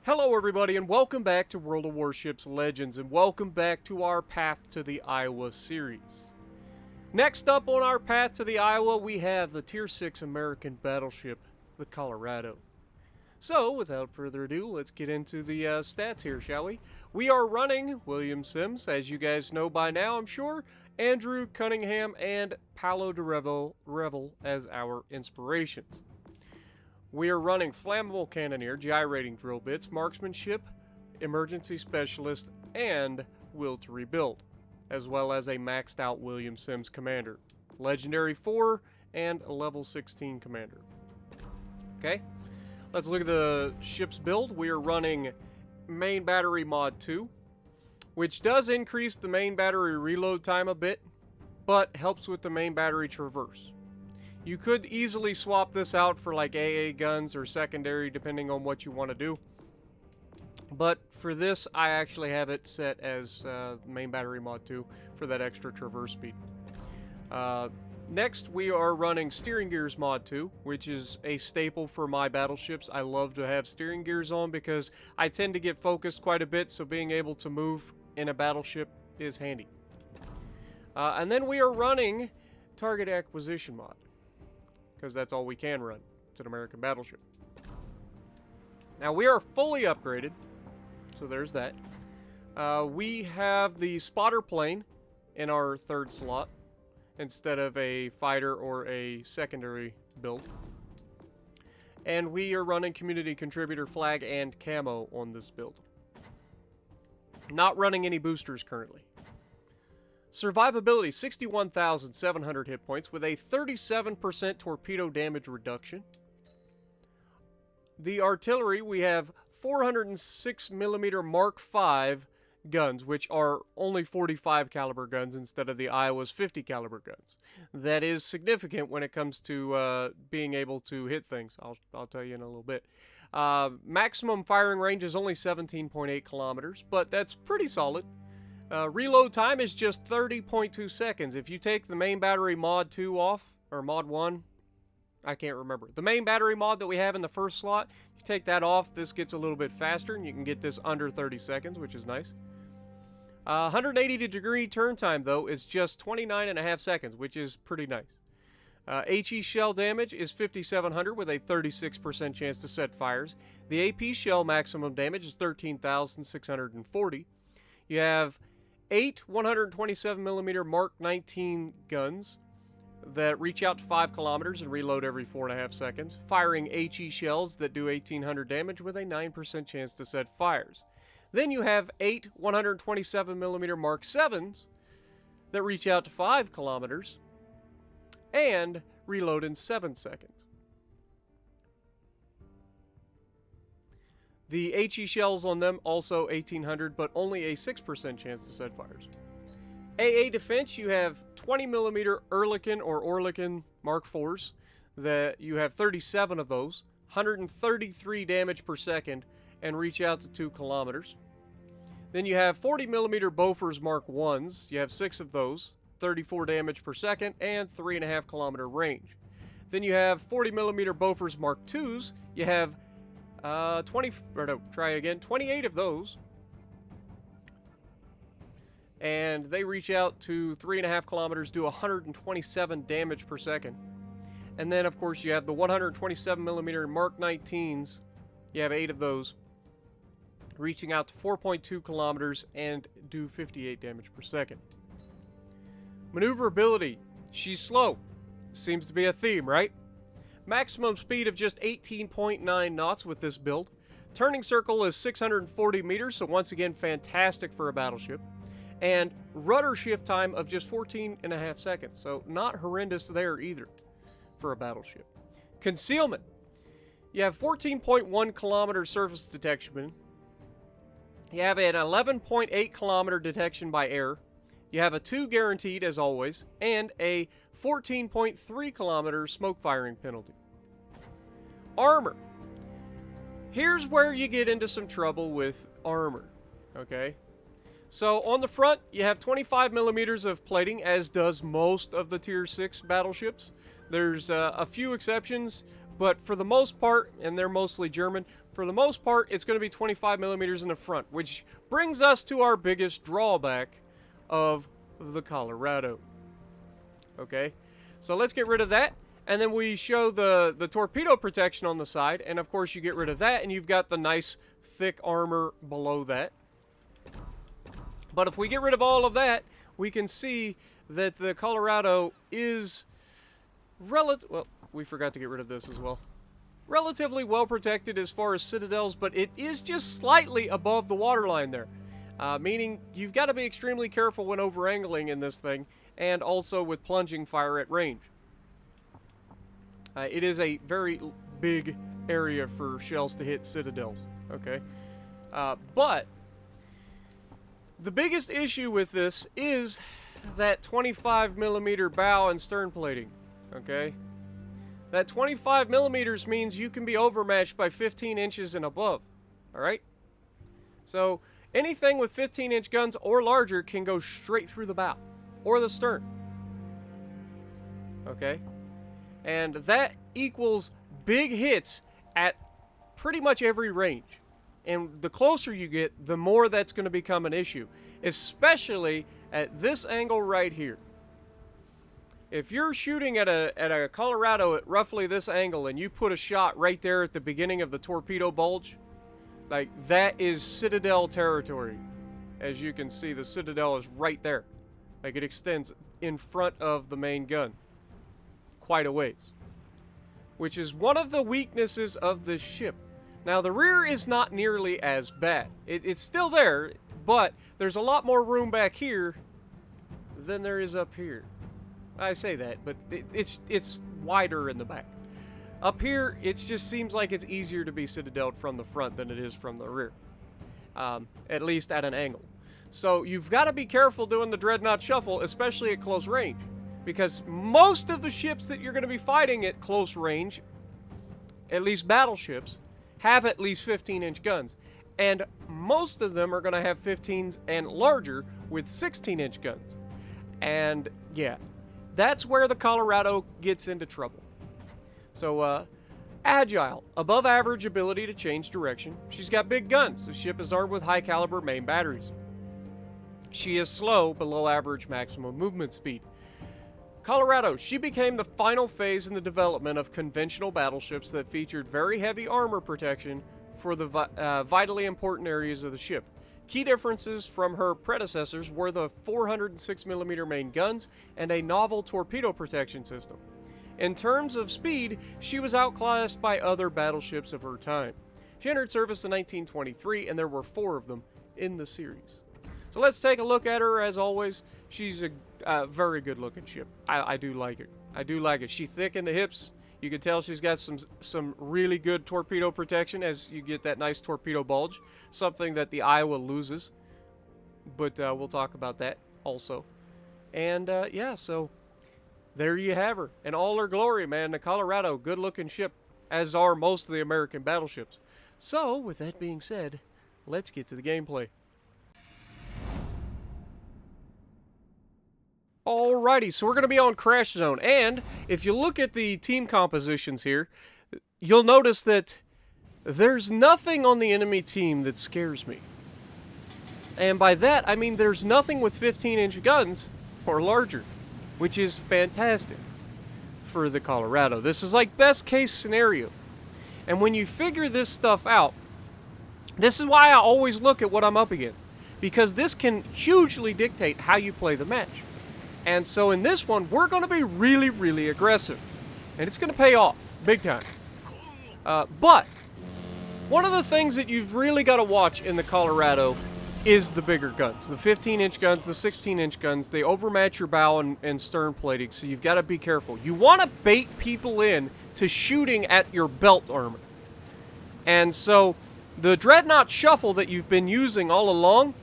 Hello everybody and welcome back to World of Warships Legends and welcome back to our Path to the Iowa series. Next up on our Path to the Iowa we have the Tier 6 American battleship, the Colorado. So without further ado, let's get into the stats here, shall we? We are running William Sims, as you guys know by now I'm sure, Andrew Cunningham and Paolo de Revel as our inspirations. We are running Flammable Cannoneer, Gyrating Drill Bits, Marksmanship, Emergency Specialist, and Will to Rebuild, as well as a maxed out William Sims Commander, Legendary 4, and a Level 16 Commander. Okay, let's look at the ship's build. We are running Main Battery Mod 2, which does increase the main battery reload time a bit, but helps with the main battery traverse. You could easily swap this out for like AA guns or secondary depending on what you want to do. But for this, I actually have it set as main battery mod 2 for that extra traverse speed. Next, we are running steering gears mod 2, which is a staple for my battleships. I love to have steering gears on because I tend to get focused quite a bit, so being able to move in a battleship is handy. And then we are running target acquisition mod, because that's all we can run. It's an American battleship. Now we are fully upgraded, so there's that. We have the spotter plane in our third slot instead of a fighter or a secondary build. And we are running community contributor flag and camo on this build. Not running any boosters currently. Survivability, 61,700 hit points with a 37% torpedo damage reduction. The artillery, we have 406mm Mark V guns, which are only 45 caliber guns instead of the Iowa's 50 caliber guns. That is significant when it comes to being able to hit things. I'll tell you in a little bit. Maximum firing range is only 17.8 kilometers, but that's pretty solid. Reload time is just 30.2 seconds. If you take the main battery mod 2 off, or mod 1, I can't remember. The main battery mod that we have in the first slot, if you take that off, this gets a little bit faster, and you can get this under 30 seconds, which is nice. 180-degree turn time, though, is just 29.5 seconds, which is pretty nice. HE shell damage is 5,700 with a 36% chance to set fires. The AP shell maximum damage is 13,640. You have 8 127mm Mark 19 guns that reach out to 5 kilometers and reload every 4.5 seconds, firing HE shells that do 1,800 damage with a 9% chance to set fires. Then you have 8 127mm Mark 7s that reach out to 5 kilometers and reload in 7 seconds. The HE shells on them also 1,800, but only a 6% chance to set fires. AA defense, you have 20mm Ehrlichen or Orliken Mark IVs that you have 37 of those, 133 damage per second, and reach out to 2 kilometers. Then you have 40mm Bofors Mark 1s, you have 6 of those, 34 damage per second, and 3.5 kilometer range. Then you have 40mm Bofors Mark 2s, you have 28 of those, and they reach out to 3.5 kilometers, do 127 damage per second. And then of course you have the 127mm Mark 19s, you have 8 of those, reaching out to 4.2 kilometers and do 58 damage per second. Maneuverability, she's slow, seems to be a theme, right? Maximum speed of just 18.9 knots with this build. Turning circle is 640 meters, so once again, fantastic for a battleship. And rudder shift time of just 14.5 seconds, so not horrendous there either for a battleship. Concealment. You have 14.1 kilometer surface detection. You have an 11.8 kilometer detection by air. You have a 2 guaranteed, as always, and a 14.3 kilometer smoke firing penalty. Armor. Here's where you get into some trouble with armor, okay? So on the front, you have 25 millimeters of plating, as does most of the Tier 6 battleships. There's a few exceptions, but for the most part, and they're mostly German, for the most part, it's going to be 25 millimeters in the front, which brings us to our biggest drawback of the Colorado. Okay, so let's get rid of that, and then we show the torpedo protection on the side, and of course you get rid of that, and you've got the nice thick armor below that. But if we get rid of all of that, we can see that the Colorado is well, we forgot to get rid of this as well. Relatively well protected as far as citadels, but it is just slightly above the waterline there. Meaning you've got to be extremely careful when over-angling in this thing, and also with plunging fire at range. It is a very big area for shells to hit citadels, okay? But the biggest issue with this is that 25 millimeter bow and stern plating, okay? That 25 millimeters means you can be overmatched by 15 inches and above, all right? So anything with 15-inch guns or larger can go straight through the bow or the stern, okay? And that equals big hits at pretty much every range. And the closer you get, the more that's going to become an issue, especially at this angle right here. If you're shooting at a Colorado at roughly this angle and you put a shot right there at the beginning of the torpedo bulge, like that is Citadel territory. As you can see, the Citadel is right there. Like it extends in front of the main gun quite a ways, which is one of the weaknesses of this ship. Now the rear is not nearly as bad. It's still there, but there's a lot more room back here than there is up here. I say that, but it's wider in the back. Up here, it just seems like it's easier to be citadeled from the front than it is from the rear, at least at an angle. So you've got to be careful doing the Dreadnought Shuffle, especially at close range, because most of the ships that you're going to be fighting at close range, at least battleships, have at least 15-inch guns, and most of them are going to have 15s and larger with 16-inch guns. And yeah, that's where the Colorado gets into trouble. So, agile, above average ability to change direction. She's got big guns. The ship is armed with high caliber main batteries. She is slow, below average maximum movement speed. Colorado, she became the final phase in the development of conventional battleships that featured very heavy armor protection for the vitally important areas of the ship. Key differences from her predecessors were the 406mm main guns and a novel torpedo protection system. In terms of speed, she was outclassed by other battleships of her time. She entered service in 1923, and there were 4 of them in the series. So let's take a look at her. As always, she's a very good-looking ship. I do like it. I do like it. She's thick in the hips. You can tell she's got some really good torpedo protection as you get that nice torpedo bulge, something that the Iowa loses. But we'll talk about that also. And yeah, so there you have her. In all her glory, man. The Colorado, good-looking ship, as are most of the American battleships. So, with that being said, let's get to the gameplay. Alrighty, so we're going to be on Crash Zone, and if you look at the team compositions here, you'll notice that there's nothing on the enemy team that scares me. And by that, I mean there's nothing with 15-inch guns or larger, which is fantastic for the Colorado. This is like best case scenario. And when you figure this stuff out, this is why I always look at what I'm up against, because this can hugely dictate how you play the match. And so in this one, we're going to be really, really aggressive. And it's going to pay off, big time. But one of the things that you've really got to watch in the Colorado is the bigger guns. The 15-inch guns, the 16-inch guns, they overmatch your bow and stern plating, so you've got to be careful. You want to bait people in to shooting at your belt armor. And so the Dreadnought Shuffle that you've been using all along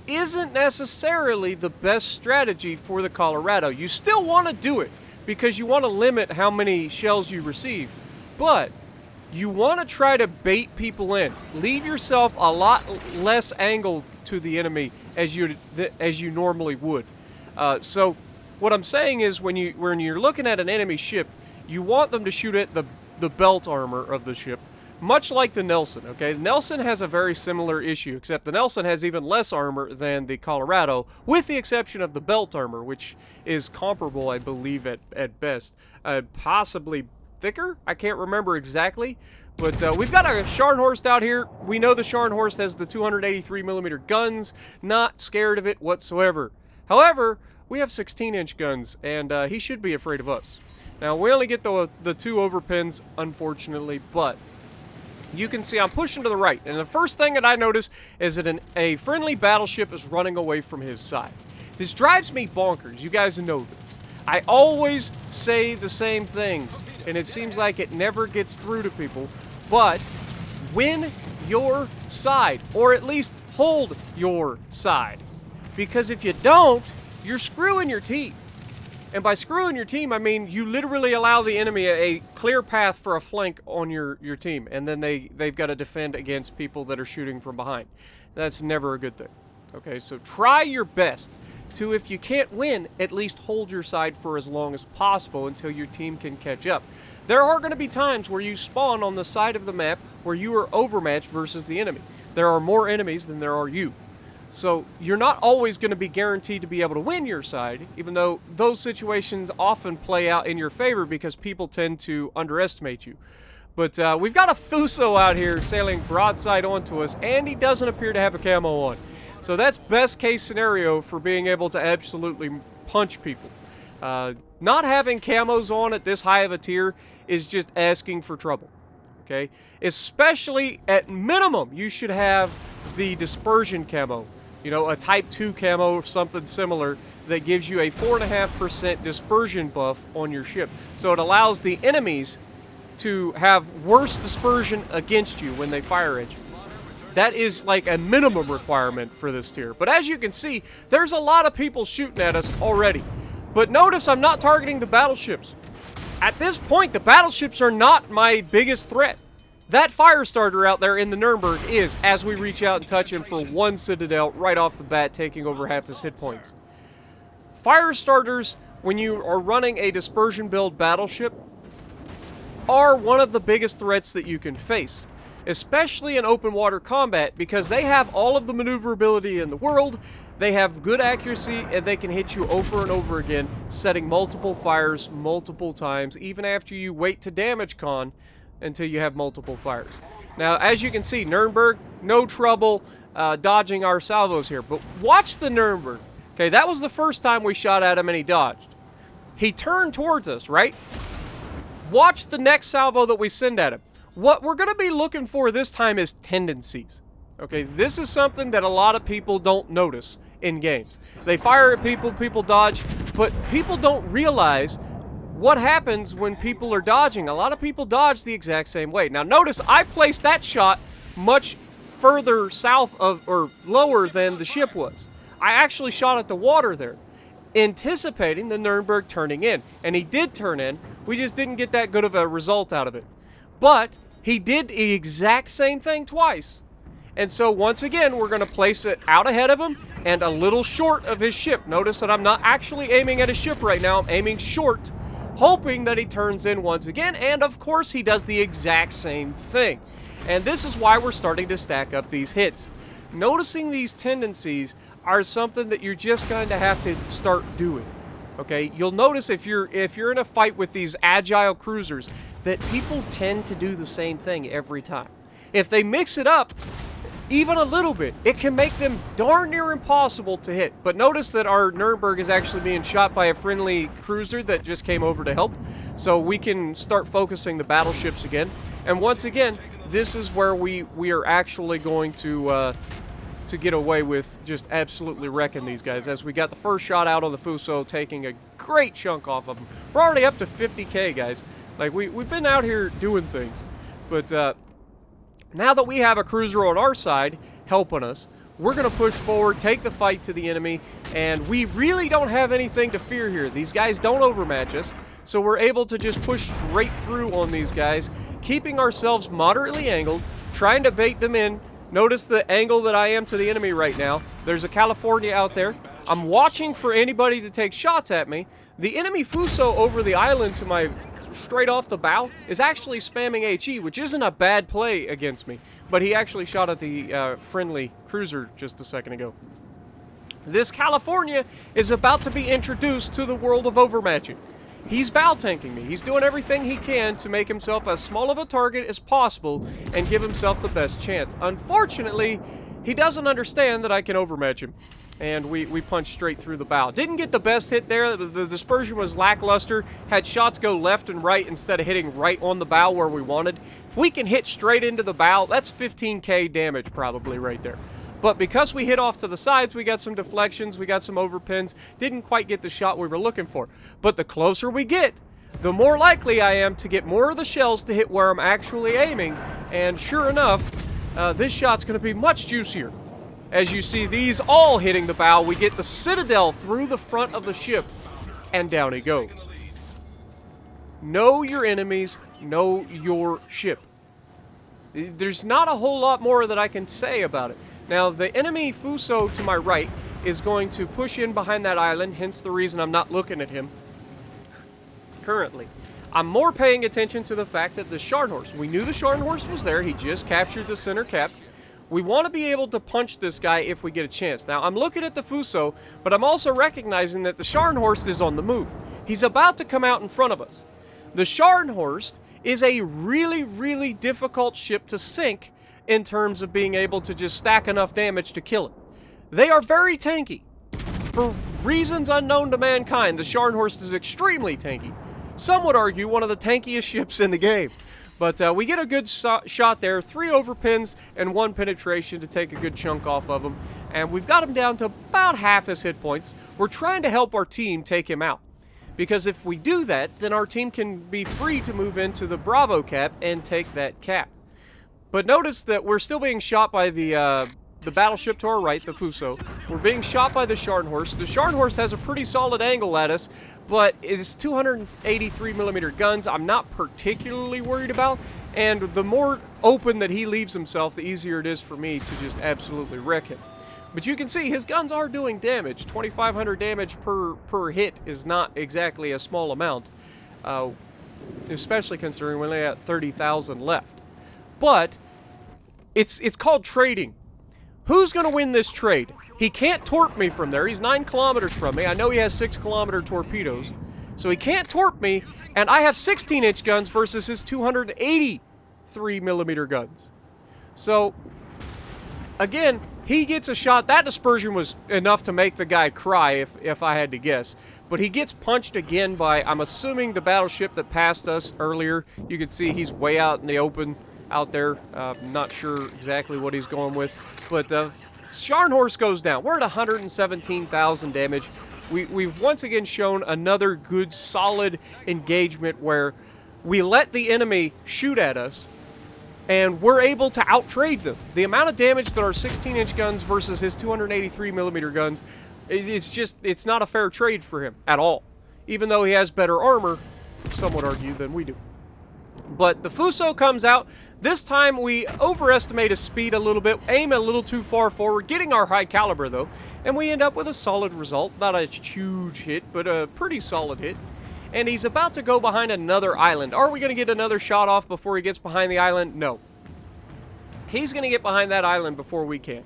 isn't necessarily the best strategy for the Colorado. You still want to do it because you want to limit how many shells you receive, but you want to try to bait people in. Leave yourself a lot less angle to the enemy as you normally would. So what I'm saying is when you're looking at an enemy ship, you want them to shoot at the belt armor of the ship, much like the Nelson, okay? The Nelson has a very similar issue, except the Nelson has even less armor than the Colorado, with the exception of the belt armor, which is comparable, I believe, at best. Possibly thicker? I can't remember exactly. But we've got a Scharnhorst out here. We know the Scharnhorst has the 283mm guns. Not scared of it whatsoever. However, we have 16-inch guns, and he should be afraid of us. Now, we only get the 2 overpins, unfortunately, but you can see I'm pushing to the right. And the first thing that I notice is that a friendly battleship is running away from his side. This drives me bonkers. You guys know this. I always say the same things, and it seems like it never gets through to people. But win your side, or at least hold your side. Because if you don't, you're screwing your team. And by screwing your team, I mean you literally allow the enemy a clear path for a flank on your team, and then they've got to defend against people that are shooting from behind. That's never a good thing. Okay, so try your best to, if you can't win, at least hold your side for as long as possible until your team can catch up. There are going to be times where you spawn on the side of the map where you are overmatched versus the enemy. There are more enemies than there are you. So you're not always going to be guaranteed to be able to win your side, even though those situations often play out in your favor because people tend to underestimate you. But we've got a Fuso out here sailing broadside onto us, and he doesn't appear to have a camo on. So that's best case scenario for being able to absolutely punch people. Not having camos on at this high of a tier is just asking for trouble. Okay? Especially at minimum, you should have the dispersion camo. You know, a type 2 camo or something similar that gives you a 4.5% dispersion buff on your ship. So it allows the enemies to have worse dispersion against you when they fire at you. That is like a minimum requirement for this tier. But as you can see, there's a lot of people shooting at us already. But notice I'm not targeting the battleships. At this point, the battleships are not my biggest threat. That fire starter out there in the Nuremberg is, as we reach out and touch him for 1 Citadel right off the bat, taking over half his hit points. Fire starters, when you are running a dispersion build battleship, are one of the biggest threats that you can face, especially in open water combat, because they have all of the maneuverability in the world, they have good accuracy, and they can hit you over and over again, setting multiple fires multiple times, even after you wait to damage con until you have multiple fires. Now, as you can see, Nuremberg, no trouble dodging our salvos here, but watch the Nuremberg. Okay, that was the first time we shot at him and he dodged. He turned towards us, right? Watch the next salvo that we send at him. What we're going to be looking for this time is tendencies. Okay, this is something that a lot of people don't notice in games. They fire at people, people dodge, but people don't realize what happens when people are dodging. A lot of people dodge the exact same way. Now notice I placed that shot much further south of, or lower than the ship was. I actually shot at the water there, anticipating the Nuremberg turning in. And he did turn in. We just didn't get that good of a result out of it. But he did the exact same thing twice. And so once again, we're going to place it out ahead of him and a little short of his ship. Notice that I'm not actually aiming at his ship right now. I'm aiming short, hoping that he turns in once again. And of course, he does the exact same thing. And this is why we're starting to stack up these hits. Noticing these tendencies are something that you're just going to have to start doing. Okay, you'll notice if you're in a fight with these agile cruisers that people tend to do the same thing every time. If they mix it up even a little bit, it can make them darn near impossible to hit. But notice that our Nuremberg is actually being shot by a friendly cruiser that just came over to help, so we can start focusing the battleships again. And once again, this is where we are actually going to get away with just absolutely wrecking these guys, as we got the first shot out on the Fuso, taking a great chunk off of them. We're already up to 50k, guys. Like, we've been out here doing things. But now that we have a cruiser on our side helping us, we're going to push forward, take the fight to the enemy, and we really don't have anything to fear here. These guys don't overmatch us, so we're able to just push straight through on these guys, keeping ourselves moderately angled, trying to bait them in. Notice the angle that I am to the enemy right now. There's a California out there. I'm watching for anybody to take shots at me. The enemy Fuso over the island to my straight off the bow is actually spamming HE, which isn't a bad play against me. But he actually shot at the friendly cruiser just a second ago. This California is about to be introduced to the world of overmatching. He's bow tanking me. He's doing everything he can to make himself as small of a target as possible and give himself the best chance. Unfortunately, he doesn't understand that I can overmatch him. And we punched straight through the bow. Didn't get the best hit there. The dispersion was lackluster. Had shots go left and right instead of hitting right on the bow where we wanted. If we can hit straight into the bow, that's 15k damage probably right there. But because we hit off to the sides, we got some deflections, we got some overpins. Didn't quite get the shot we were looking for. But the closer we get, the more likely I am to get more of the shells to hit where I'm actually aiming. And sure enough, this shot's going to be much juicier. As you see these all hitting the bow, we get the Citadel through the front of the ship, and down he goes. Know your enemies, know your ship. There's not a whole lot more that I can say about it. Now, the enemy Fuso to my right is going to push in behind that island, hence the reason I'm not looking at him currently. I'm more paying attention to the fact that the Scharnhorst, we knew the Scharnhorst was there, he just captured the center cap. We want to be able to punch this guy if we get a chance. Now, I'm looking at the Fuso, but I'm also recognizing that the Scharnhorst is on the move. He's about to come out in front of us. The Scharnhorst is a really, really difficult ship to sink in terms of being able to just stack enough damage to kill it. They are very tanky. For reasons unknown to mankind, the Scharnhorst is extremely tanky. Some would argue one of the tankiest ships in the game. But we get a good shot there, 3 overpins and 1 penetration to take a good chunk off of him. And we've got him down to about half his hit points. We're trying to help our team take him out. Because if we do that, then our team can be free to move into the Bravo cap and take that cap. But notice that we're still being shot by the battleship to our right, the Fuso. We're being shot by the Scharnhorst. The Scharnhorst has a pretty solid angle at us, but it's 283mm guns I'm not particularly worried about, and the more open that he leaves himself, the easier it is for me to just absolutely wreck him. But you can see his guns are doing damage. 2,500 damage per hit is not exactly a small amount, especially considering we only got 30,000 left. But it's called trading. Who's going to win this trade? He can't torp me from there. He's 9 kilometers from me. I know he has 6-kilometer torpedoes. So he can't torp me, and I have 16-inch guns versus his 283mm guns. So, again, he gets a shot. That dispersion was enough to make the guy cry, if I had to guess. But he gets punched again by, I'm assuming, the battleship that passed us earlier. You can see he's way out in the open out there. Not sure exactly what he's going with. But Scharnhorst goes down. We're at 117,000 damage. We've once again shown another good, solid engagement where we let the enemy shoot at us, and we're able to outtrade them. The amount of damage that our 16-inch guns versus his 283mm guns, it's not a fair trade for him at all. Even though he has better armor, some would argue, than we do. But the Fuso comes out. This time we overestimate his speed a little bit, aim a little too far forward, getting our high caliber though, and we end up with a solid result. Not a huge hit, but a pretty solid hit. And he's about to go behind another island. Are we going to get another shot off before he gets behind the island? No. He's going to get behind that island before we can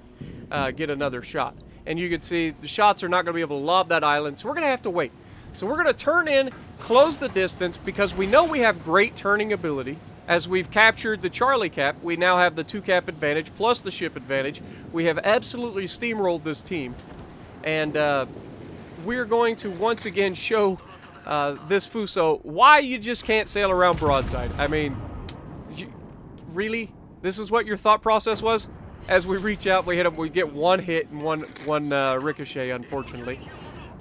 get another shot. And you can see the shots are not going to be able to lob that island, so we're going to have to wait. So we're going to turn in, close the distance, because we know we have great turning ability. As we've captured the Charlie cap, we now have the 2-cap advantage plus the ship advantage. We have absolutely steamrolled this team. And we're going to once again show this Fuso why you just can't sail around broadside. I mean, really? This is what your thought process was? As we reach out, we hit him, we get one hit and one ricochet, unfortunately,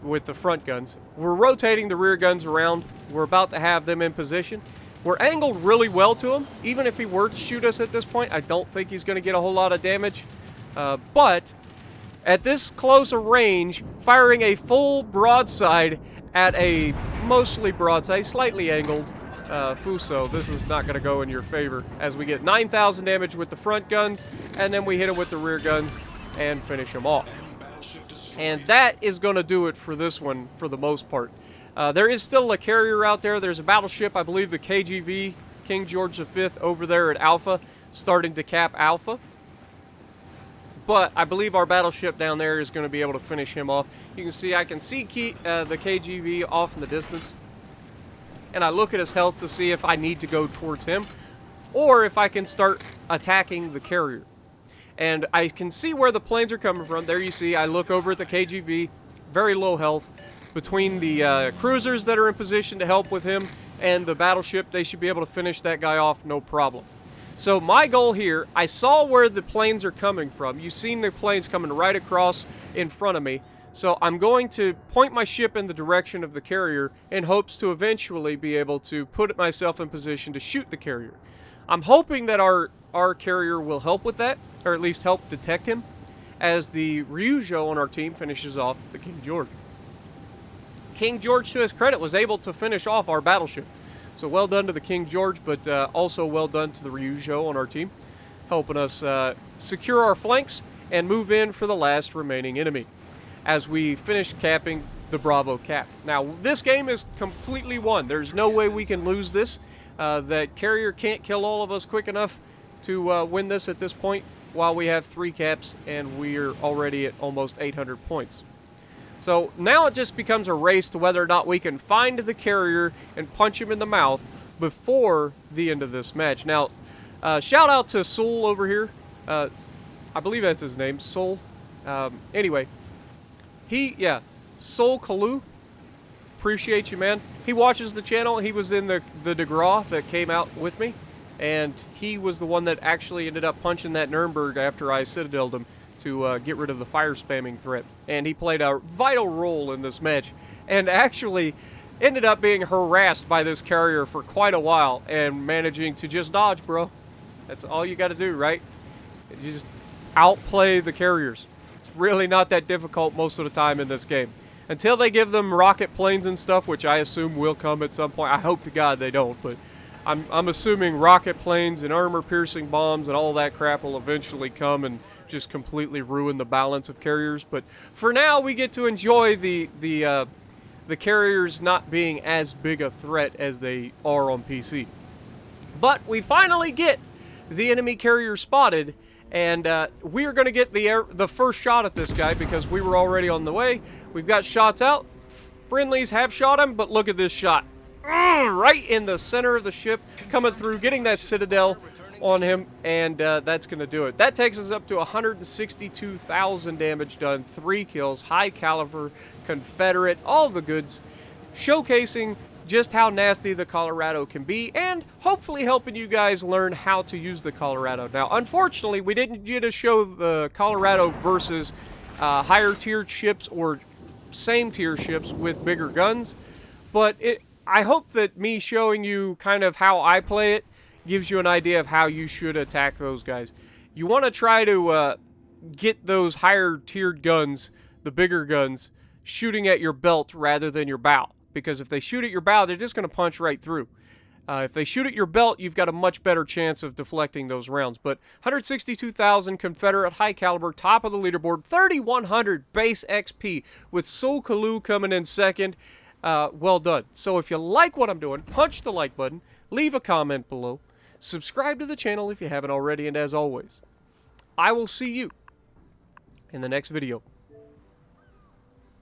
with the front guns. We're rotating the rear guns around. We're about to have them in position. We're angled really well to him. Even if he were to shoot us at this point, I don't think he's going to get a whole lot of damage. But at this close a range, firing a full broadside at a mostly broadside, slightly angled Fuso, this is not going to go in your favor, as we get 9,000 damage with the front guns, and then we hit him with the rear guns and finish him off. And that is going to do it for this one for the most part. There is still a carrier out there. There's a battleship, I believe the KGV, King George V, over there at Alpha, starting to cap Alpha. But I believe our battleship down there is going to be able to finish him off. You can see, I can see the KGV off in the distance. And I look at his health to see if I need to go towards him, or if I can start attacking the carrier. And I can see where the planes are coming from. There you see, I look over at the KGV, very low health. Between the cruisers that are in position to help with him and the battleship, they should be able to finish that guy off no problem. So my goal here, I saw where the planes are coming from. You've seen the planes coming right across in front of me. So I'm going to point my ship in the direction of the carrier in hopes to eventually be able to put myself in position to shoot the carrier. I'm hoping that our carrier will help with that, or at least help detect him, as the Ryujo on our team finishes off the King George. King George, to his credit, was able to finish off our battleship. So well done to the King George, but also well done to the Ryujo on our team, helping us secure our flanks and move in for the last remaining enemy as we finish capping the Bravo cap. Now, this game is completely won. There's no way we can lose this. That carrier can't kill all of us quick enough to win this at this point, while we have 3 caps and we're already at almost 800 points. So now it just becomes a race to whether or not we can find the carrier and punch him in the mouth before the end of this match. Now, shout out to Soul over here. I believe that's his name, Soul. Anyway, Soul Kalu. Appreciate you, man. He watches the channel. He was in the DeGraw that came out with me, and he was the one that actually ended up punching that Nuremberg after I citadeled him to get rid of the fire spamming threat. And he played a vital role in this match, and actually ended up being harassed by this carrier for quite a while and managing to just dodge, bro. That's all you got to do, right? You just outplay the carriers. It's really not that difficult most of the time in this game. Until they give them rocket planes and stuff, which I assume will come at some point. I hope to God they don't, but I'm assuming rocket planes and armor-piercing bombs and all that crap will eventually come and just completely ruin the balance of carriers. But for now, we get to enjoy the carriers not being as big a threat as they are on PC. But we finally get the enemy carrier spotted, and we are going to get the first shot at this guy because we were already on the way. We've got shots out. Friendlies have shot him, but look at this shot. Right in the center of the ship, coming through, getting that citadel on him, and that's going to do it. That takes us up to 162,000 damage done, 3 kills, high caliber, Confederate, all the goods, showcasing just how nasty the Colorado can be, and hopefully helping you guys learn how to use the Colorado. Now, unfortunately, we didn't get to show the Colorado versus higher tiered ships or same tier ships with bigger guns, but I hope that me showing you kind of how I play it gives you an idea of how you should attack those guys. You want to try to get those higher tiered guns, the bigger guns, shooting at your belt rather than your bow. Because if they shoot at your bow, they're just going to punch right through. If they shoot at your belt, you've got a much better chance of deflecting those rounds. But 162,000 Confederate high caliber, top of the leaderboard, 3,100 base XP with Soul Kalu coming in second. Well done. So if you like what I'm doing, punch the like button, leave a comment below, subscribe to the channel if you haven't already, and as always, I will see you in the next video.